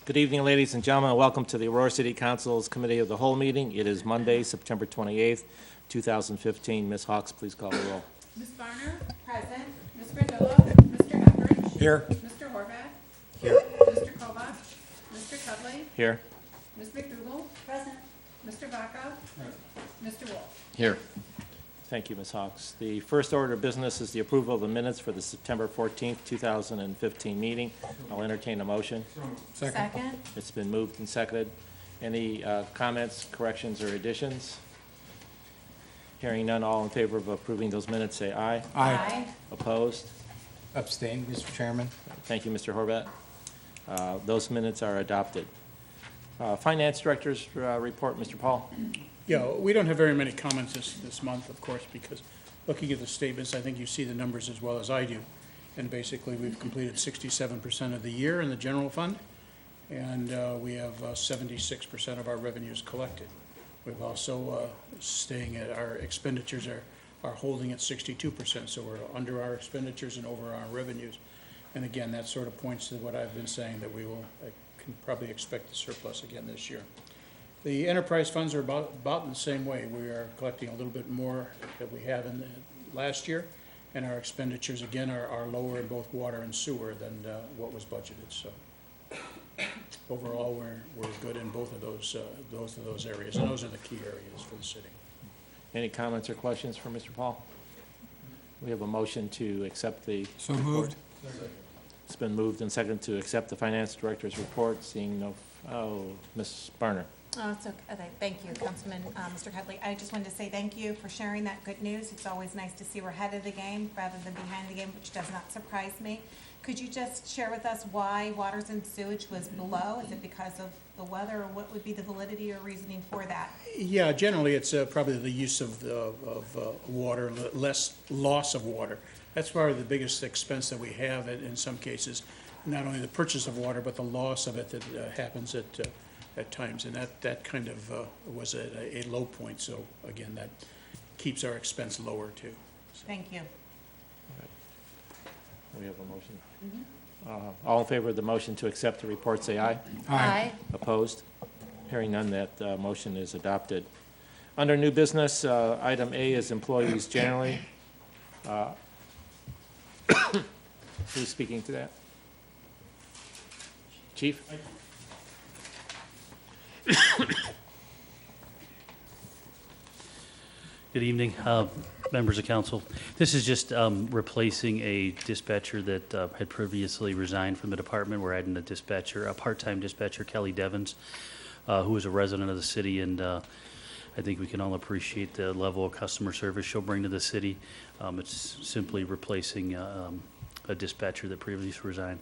Good evening, ladies and gentlemen. Welcome to the Aurora City Council's Committee of the Whole meeting. It is Monday, September 28th, 2015. Ms. Hawks, please call the roll. Ms. Barner? Present. Ms. Brindillo? Mr. Etheridge? Here. Mr. Horvath? Here. Mr. Kovach? Mr. Cudley? Here. Ms. McDougal? Present. Mr. Vaca? Mr. Wolf? Here. Thank you, Ms. Hawks. The first order of business is the approval of the minutes for the September 14th, 2015 meeting. I'll entertain a motion. Second. It's been moved and seconded. Any comments, corrections, or additions? Hearing none, all in favor of approving those minutes, say aye. Aye. Opposed? Abstain, Mr. Chairman. Thank you, Mr. Horvat. Those minutes are adopted. Finance Director's report, Mr. Paul. Yeah, we don't have very many comments this month, of course, because looking at the statements, I think you see the numbers as well as I do. And basically, we've completed 67% of the year in the general fund, and we have 76% of our revenues collected. We've also staying at our expenditures are holding at 62%, so we're under our expenditures and over our revenues. And again, that sort of points to what I've been saying, that we will can probably expect the surplus again this year. The enterprise funds are about in the same way. We are collecting a little bit more that we have in the last year, and our expenditures again are lower in both water and sewer than what was budgeted. So overall, we're good in both of those areas, and those are the key areas for the city. Any comments or questions for Mr. Paul? We have a motion to accept the So report. moved. It's been moved and seconded to accept the Finance Director's report. Seeing no, Ms. Barner. Oh, it's okay. Thank you, Councilman, Mr. Cudley. I just wanted to say thank you for sharing that good news. It's always nice to see we're ahead of the game rather than behind the game, which does not surprise me. Could you just share with us why waters and sewage was below? Is it because of the weather, or what would be the validity or reasoning for that? Yeah, generally it's probably the use of water, less loss of water. That's probably the biggest expense that we have in some cases. Not only the purchase of water, but the loss of it that happens at times, and that kind of was a low point. So again, that keeps our expense lower too. So. Thank you. We have a motion. All in favor of the motion to accept the report, say aye. Aye. Opposed? Hearing none, that motion is adopted. Under new business, item A is employees generally. Who's speaking to that? Chief? Good evening, members of council. This is just replacing a dispatcher that had previously resigned from the department. We're adding a part-time dispatcher, Kelly Devens, who is a resident of the city, and I think we can all appreciate the level of customer service she'll bring to the city. It's simply replacing a dispatcher that previously resigned.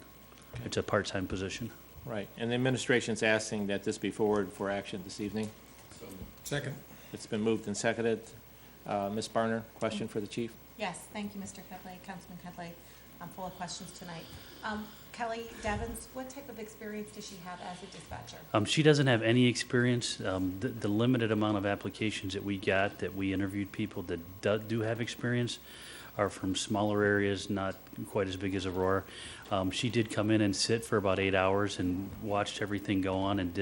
It's a part-time position. Right, and the administration's asking that this be forwarded for action this evening. Second. It's been moved and seconded. Ms. Barner, question for the chief? Yes, thank you, Mr. Cudley, Councilman Cudley. I'm full of questions tonight. Kelly Devens, what type of experience does she have as a dispatcher? She doesn't have any experience. The limited amount of applications that we got, that we interviewed people that do have experience, are from smaller areas, not quite as big as Aurora. She did come in and sit for about 8 hours and watched everything go on and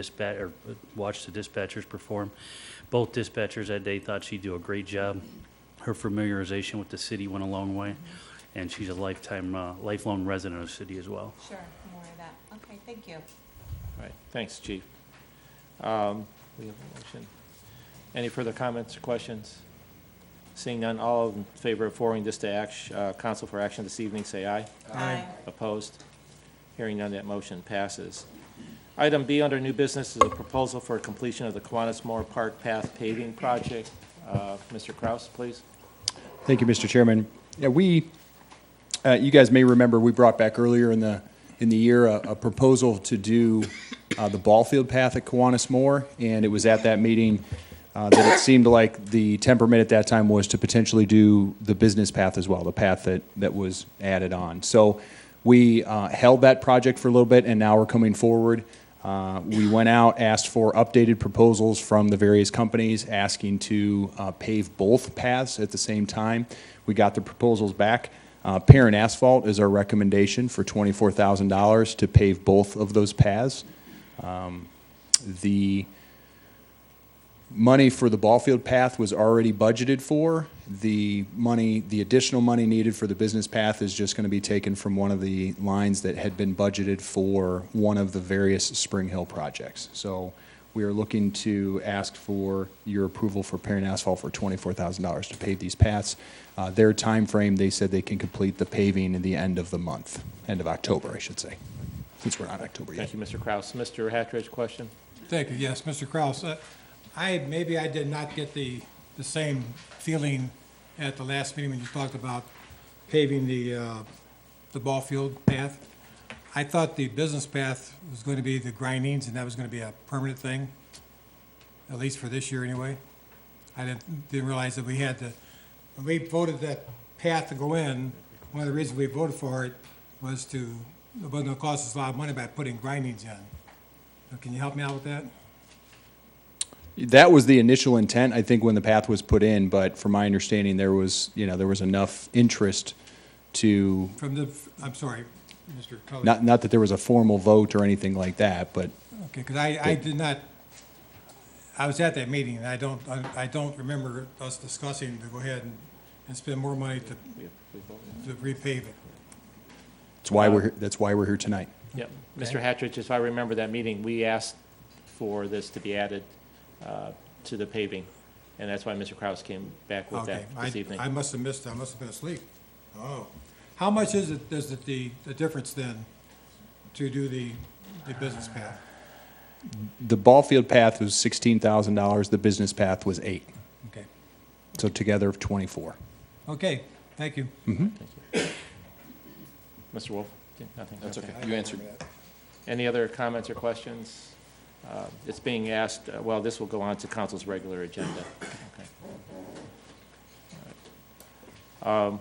watched the dispatchers perform. Both dispatchers that day thought she'd do a great job. Her familiarization with the city went a long way, and she's a lifelong resident of the city as well. Sure, more of that. Okay, thank you. All right, thanks, chief. We have a motion. Any further comments or questions? Seeing none, all in favor of forwarding this to council for action this evening, say aye. Aye. Opposed? Hearing none, that motion passes. Item B under new business is a proposal for completion of the Kiwanis Moore Park Path paving project. Mr. Kraus, please. Thank you, Mr. Chairman. Yeah, you guys may remember we brought back earlier in the year a proposal to do the ball field path at Kiwanis Moore, and it was at that meeting that it seemed like the temperament at that time was to potentially do the business path as well, the path that was added on. So we held that project for a little bit, and now we're coming forward. We went out, asked for updated proposals from the various companies, asking to pave both paths at the same time. We got the proposals back. Parent Asphalt is our recommendation for $24,000 to pave both of those paths. The money for the ball field path was already budgeted for. The additional money needed for the business path is just going to be taken from one of the lines that had been budgeted for one of the various Spring Hill projects. So we are looking to ask for your approval for Perry Asphalt for $24,000 to pave these paths. Their time frame, they said they can complete the paving in the end of the month, end of October, I should say, since we're not in October yet. Thank you, Mr. Kraus. Mr. Hatridge, question? Thank you. Yes, Mr. Kraus. Maybe I did not get the same feeling at the last meeting when you talked about paving the ball field path. I thought the business path was going to be the grindings, and that was going to be a permanent thing, at least for this year anyway. I didn't realize that we had to, when we voted that path to go in, one of the reasons we voted for it was it wasn't going to cost us a lot of money by putting grindings in. Can you help me out with that? That was the initial intent, I think, when the path was put in, but from my understanding, there was enough interest to, I'm sorry, Mr. Cully. not that there was a formal vote or anything like that, but Okay, because I did not, I was at that meeting, and I don't remember us discussing to go ahead and spend more money to repave it. that's why we're here tonight. Yep. Mr. Hatridge, if I remember that meeting, we asked for this to be added to the paving, and that's why Mr. Kraus came back with Okay, that this evening. I must have missed, I must have been asleep. Oh. How much is the difference then to do the business path? The ball field path was $16,000, the business path was $8,000, Okay, so together 24. okay, thank you. Mr. Wolf? Nothing? That's okay. I You answered. remember that. Any other comments or questions? It's being asked, well, this will go on to council's regular agenda. Okay. All right.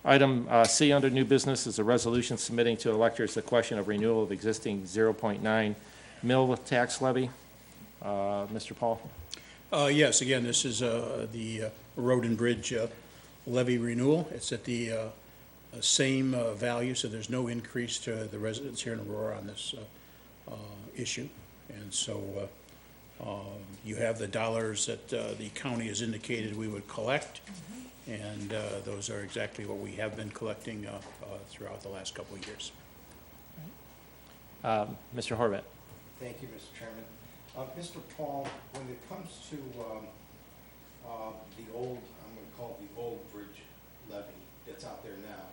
Item C under new business is a resolution submitting to electors the question of renewal of existing 0.9 mill tax levy. Mr. Paul? Yes, again, this is the road and bridge levy renewal. It's at the same value, so there's no increase to the residents here in Aurora on this issue. And so you have the dollars that the county has indicated we would collect, and those are exactly what we have been collecting throughout the last couple of years. Mr. Horvat? Thank you, Mr. Chairman. Mr. Paul, when it comes to the old, I'm going to call it the old bridge levy that's out there now,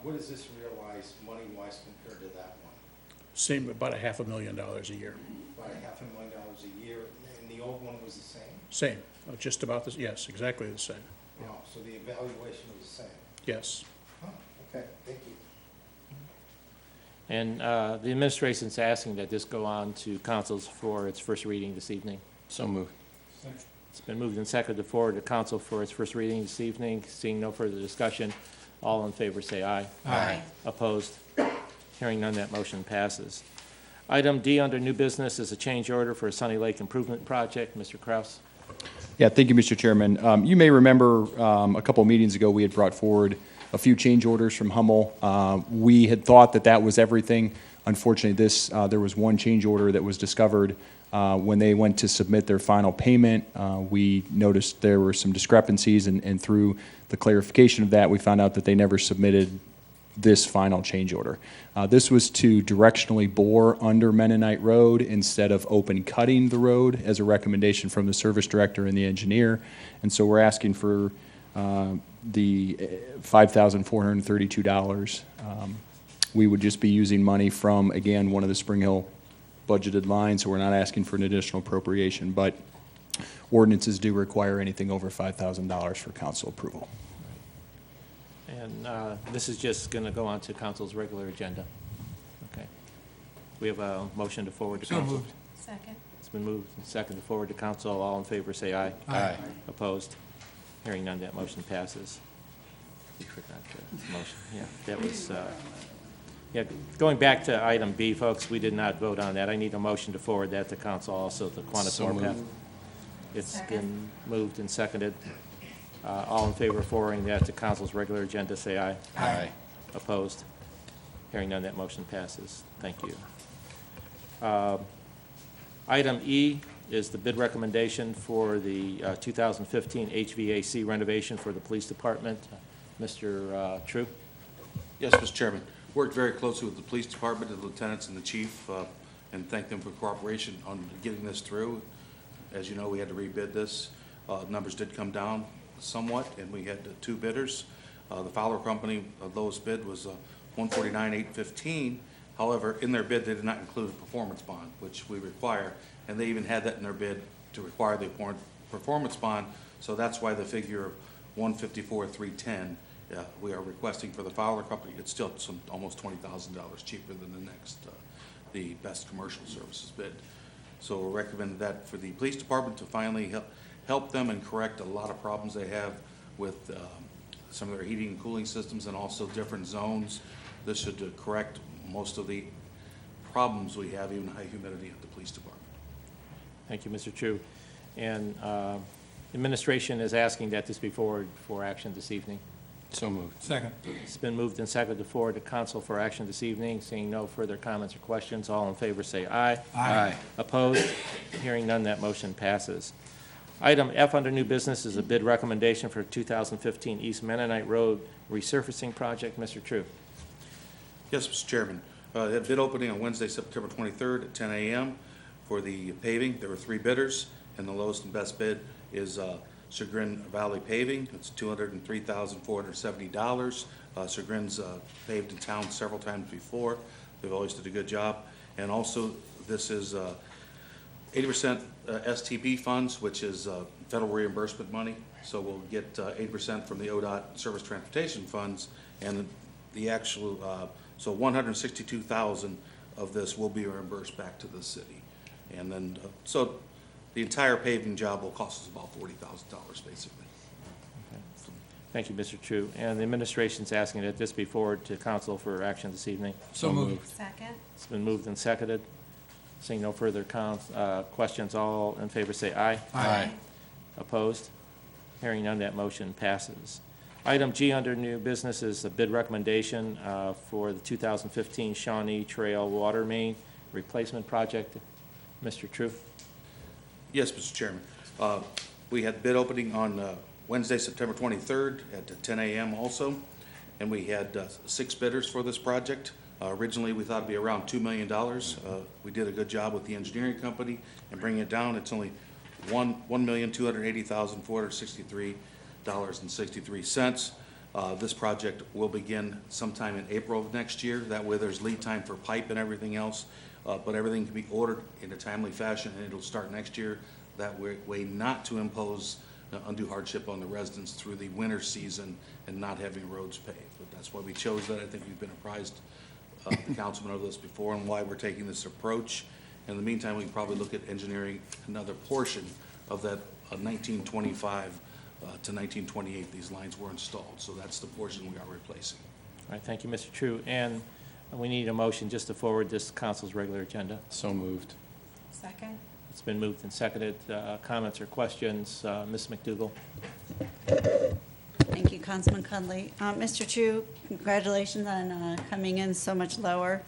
what does this realize money-wise compared to that one? Same, about $500,000 a year. About $500,000 a year, and the old one was the same? Same, just about this, yes, exactly the same. Oh, so the evaluation was the same? Yes. Oh, okay, thank you. And the administration's asking that this go on to councils for its first reading this evening. So moved. It's been moved and seconded to forward to council for its first reading this evening. Seeing no further discussion, all in favor say aye. Aye. Opposed? Hearing none, that motion passes. Item D under new business is a change order for a Sunny Lake Improvement Project. Mr. Kraus? Yeah, thank you, Mr. Chairman. You may remember a couple of meetings ago, we had brought forward a few change orders from Hummel. We had thought that was everything. Unfortunately, there was one change order that was discovered when they went to submit their final payment. We noticed there were some discrepancies, and through the clarification of that, we found out that they never submitted this final change order. This was to directionally bore under Mennonite Road instead of open cutting the road as a recommendation from the service director and the engineer. And so we're asking for the $5,432. We would just be using money from, again, one of the Spring Hill budgeted lines, so we're not asking for an additional appropriation, but ordinances do require anything over $5,000 for council approval. And this is just going to go on to council's regular agenda. Okay. We have a motion to forward to So council. moved. Second. It's been moved and seconded to forward to council. All in favor say aye. Aye. Opposed? Hearing none, that motion passes. We forgot the motion. Yeah, that was, yeah, going back to item B, folks, we did not vote on that. I need a motion to forward that to council also, the Quantis So Warpath. moved. It's been moved and seconded. All in favor of forwarding that to council's regular agenda, say aye. Aye. Opposed? Hearing none, that motion passes. Thank you. Item E is the bid recommendation for the 2015 HVAC renovation for the police department. Mr. True? Yes, Mr. Chairman. Worked very closely with the police department, the lieutenants and the chief, and thank them for cooperation on getting this through. As you know, we had to rebid this. Numbers did come down somewhat, and we had two bidders. The Fowler Company, lowest bid was $149,815. However, in their bid, they did not include a performance bond, which we require, and they even had that in their bid to require the performance bond. So that's why the figure of $154,310 we are requesting for the Fowler Company. It's still almost $20,000 cheaper than the next, the best commercial services bid. So we're recommending that for the police department to finally help them and correct a lot of problems they have with some of their heating and cooling systems and also different zones. This should correct most of the problems we have, even high humidity at the police department. Thank you, Mr. True. And administration is asking that this be forwarded for action this evening. So moved. Second. It's been moved and seconded to forward to council for action this evening. Seeing no further comments or questions, all in favor say aye. Aye. Opposed? Hearing none, that motion passes. Item F under new business is a bid recommendation for 2015 East Mennonite Road resurfacing project. Mr. True. Yes, Mr. Chairman. They had bid opening on Wednesday, September 23rd at 10 a.m. for the paving. There were three bidders, and the lowest and best bid is Chagrin Valley Paving. It's $203,470. Chagrin's paved in town several times before. They've always did a good job. And also, this is 80% STP funds, which is federal reimbursement money. So we'll get 80% from the ODOT Service Transportation Funds, and the actual, so $162,000 of this will be reimbursed back to the city. And then, so the entire paving job will cost us about $40,000, basically. Thank you, Mr. True. And the administration's asking that this be forwarded to council for action this evening. So moved. Second? It's been moved and seconded. Seeing no further questions, all in favor say aye. Aye. Opposed? Hearing none, that motion passes. Item G under new business is a bid recommendation for the 2015 Shawnee Trail Water Main Replacement Project. Mr. True? Yes, Mr. Chairman. We had bid opening on Wednesday, September 23rd at 10 a.m. also, and we had 6 bidders for this project. Originally, we thought it'd be around $2 million. We did a good job with the engineering company and bringing it down. It's only $1,280,463.63. This project will begin sometime in April of next year. That way there's lead time for pipe and everything else, but everything can be ordered in a timely fashion, and it'll start next year. That way not to impose undue hardship on the residents through the winter season and not having roads paved. But that's why we chose that. I think we've been apprised, the councilman, of this before and why we're taking this approach. In the meantime, we can probably look at engineering another portion of that 1925 to 1928 these lines were installed. So that's the portion we are replacing. All right, thank you, Mr. True. And we need a motion just to forward this to council's regular agenda. So moved. Second? It's been moved and seconded. Comments or questions? Ms. McDougall? Thank you, Councilman Conley. Mr. True, congratulations on coming in so much lower.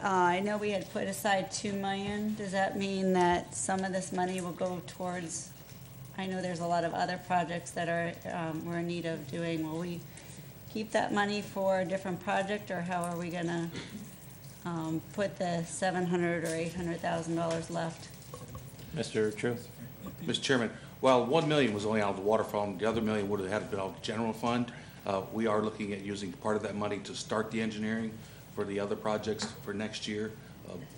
I know we had put aside $2 million. Does that mean that some of this money will go towards, I know there's a lot of other projects that are, we're in need of doing. Will we keep that money for a different project, or how are we gonna put the $700,000 or $800,000 left? Mr. True? Mr. Chairman, while $1 million was only out of the water fund, the other $1 million would have had to been out of the general fund. We are looking at using part of that money to start the engineering for the other projects for next year.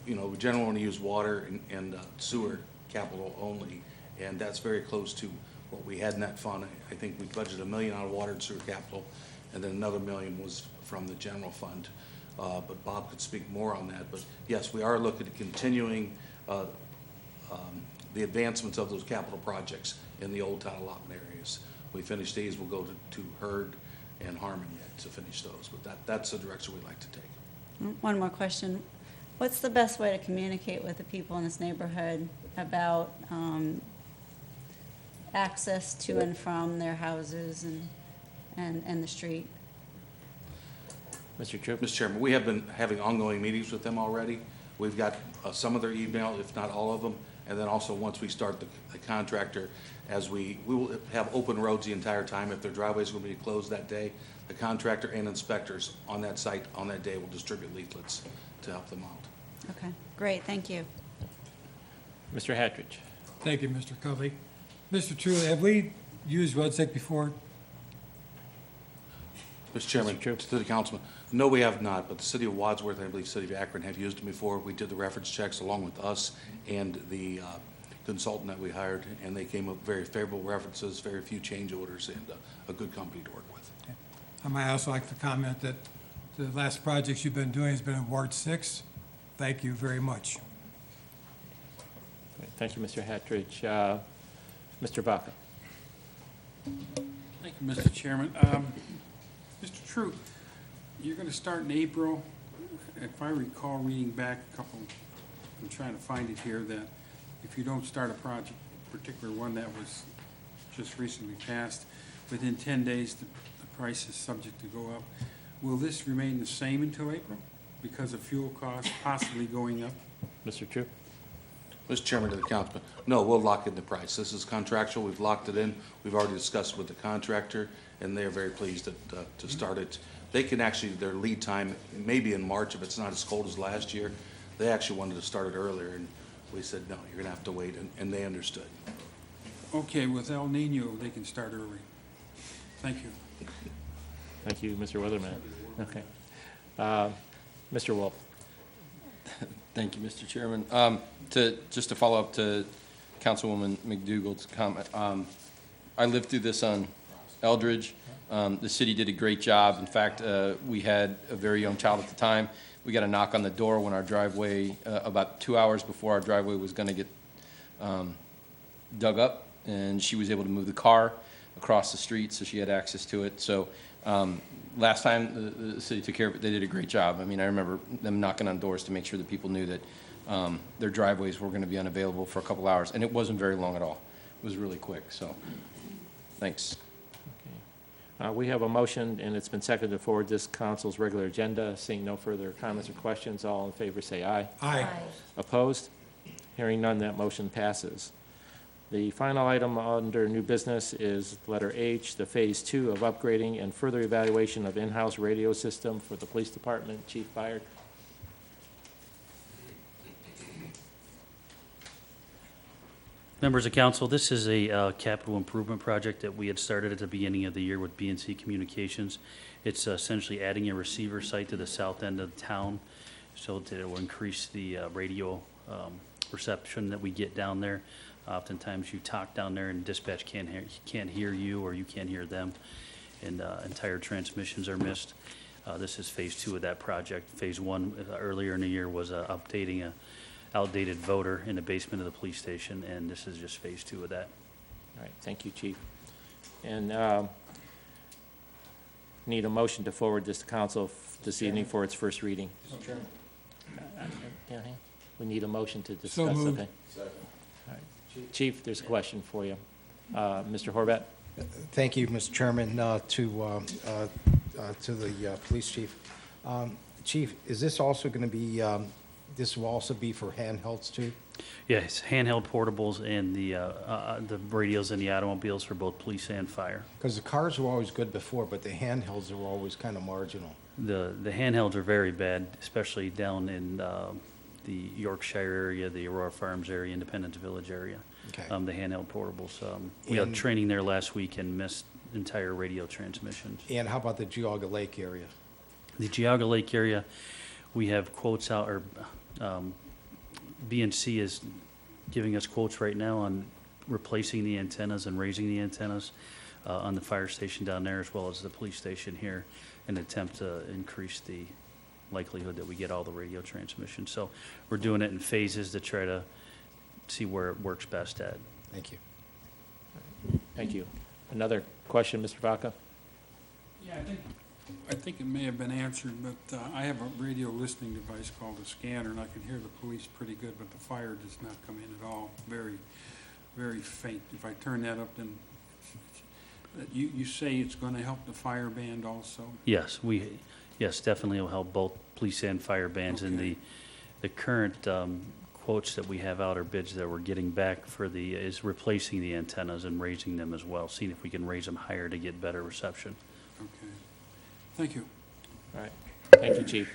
You know, we generally want to use water and sewer capital only, and that's very close to what we had in that fund. I think we budgeted $1 million out of water and sewer capital, and then another $1 million was from the general fund. But Bob could speak more on that. But yes, we are looking at continuing the advancements of those capital projects in the Old Town allotment areas. We finish these, we'll go to Hurd and Harmon yet to finish those. But that's the direction we'd like to take. One more question. What's the best way to communicate with the people in this neighborhood about access to and from their houses and the street? Mr. True? Mr. Chairman, we have been having ongoing meetings with them already. We've got some of their email, if not all of them, and then also once we start the contractor, as we will have open roads the entire time. If their driveway's going to be closed that day, the contractor and inspectors on that site on that day will distribute leaflets to help them out. Okay, great, thank you. Mr. Hattridge. Thank you, Mr. Covey. Mr. True, have we used RoadSec before? Mr. Chairman, True. to the councilman, no, we have not, but the city of Wadsworth, and I believe the city of Akron have used them before. We did the reference checks along with us and the consultant that we hired, and they came up very favorable references, very few change orders, and a good company to work with. I might also like to comment that the last projects you've been doing has been in Ward 6. Thank you very much. Great. Thank you, Mr. Hattridge. Mr. Baca. Thank you, Mr. Chairman. Mr. True, you're going to start in April. If I recall reading back a couple, I'm trying to find it here, that if you don't start a project, particular one that was just recently passed, within 10 days, the price is subject to go up. Will this remain the same until April because of fuel costs possibly going up? Mr. True. Mr. Chairman, to the councilman, no, we'll lock in the price. This is contractual. We've locked it in. We've already discussed with the contractor, and they are very pleased to start it. They can actually, their lead time, maybe in March if it's not as cold as last year. They actually wanted to start it earlier, and we said, no, you're going to have to wait, and they understood. Okay, with El Nino, they can start early. Thank you. Thank you, Mr. Weatherman. Okay. Mr. Wolf. Thank you, Mr. Chairman. Just to follow up to Councilwoman McDougald's comment, I lived through this on Eldridge. The city did a great job. In fact, we had a very young child at the time. We got a knock on the door when our driveway, about 2 hours before our driveway was going to get dug up, and she was able to move the car across the street, so she had access to it. So last time the city took care of it, they did a great job. I mean, I remember them knocking on doors to make sure that people knew that their driveways were going to be unavailable for a couple hours, and it wasn't very long at all. It was really quick, so thanks. Okay. We have a motion, and it's been seconded to forward this council's regular agenda. Seeing no further comments or questions, all in favor say aye. Aye. Opposed? Hearing none, that motion passes. The final item under new business is letter H, the Phase 2 of upgrading and further evaluation of in-house radio system for the police department. Chief Byard. Members of council, this is a capital improvement project that we had started at the beginning of the year with BNC Communications. It's essentially adding a receiver site to the south end of the town so that it will increase the radio reception that we get down there. Oftentimes you talk down there and dispatch can't hear you, or you can't hear them, and entire transmissions are missed. This is phase 2 of that project. Phase 1 earlier in the year was updating a outdated voter in the basement of the police station, and this is just phase 2 of that. All right, thank you, Chief. And need a motion to forward this to council this evening for its first reading. Yeah, we need a motion to discuss. So moved. Okay. All right. Chief, there's a question for you. Mr. Horvat? Thank you, Mr. Chairman. To the police chief. Chief, is this also going to be, this will also be for handhelds too? Yes, handheld portables and the radios in the automobiles for both police and fire. Because the cars were always good before, but the handhelds were always kind of marginal. The handhelds are very bad, especially down in the Yorkshire area, the Aurora Farms area, Independence Village area. Okay. The handheld portables. We had And- training there last week and missed entire radio transmissions. And how about the Geauga Lake area? The Geauga Lake area, we have quotes out, or BNC is giving us quotes right now on replacing the antennas and raising the antennas on the fire station down there, as well as the police station here, in an attempt to increase the likelihood that we get all the radio transmissions. So we're doing it in phases to try to see where it works best at. Thank you. Thank you. Another question, Mr. Vaca? Yeah, I think it may have been answered, but I have a radio listening device called a scanner, and I can hear the police pretty good, but the fire does not come in at all. Very, very faint. If I turn that up, then you say it's going to help the fire band also? Yes, yes, definitely will help both police and fire bands in Okay. the current quotes that we have out, or bids that we're getting back for is replacing the antennas and raising them as well, seeing if we can raise them higher to get better reception. Okay. Thank you. All right, thank you, Chief.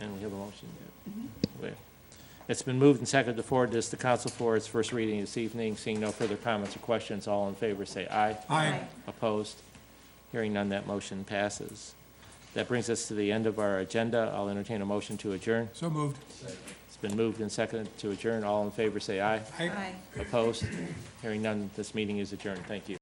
And we have a motion yet. Wait. It's been moved and seconded to forward this to council for its first reading this evening. Seeing no further comments or questions, all in favor say aye. Aye. Opposed? Hearing none, that motion passes. That brings us to the end of our agenda. I'll entertain a motion to adjourn. So moved. It's been moved and seconded to adjourn. All in favor say aye. Aye. Opposed? Hearing none, this meeting is adjourned. Thank you.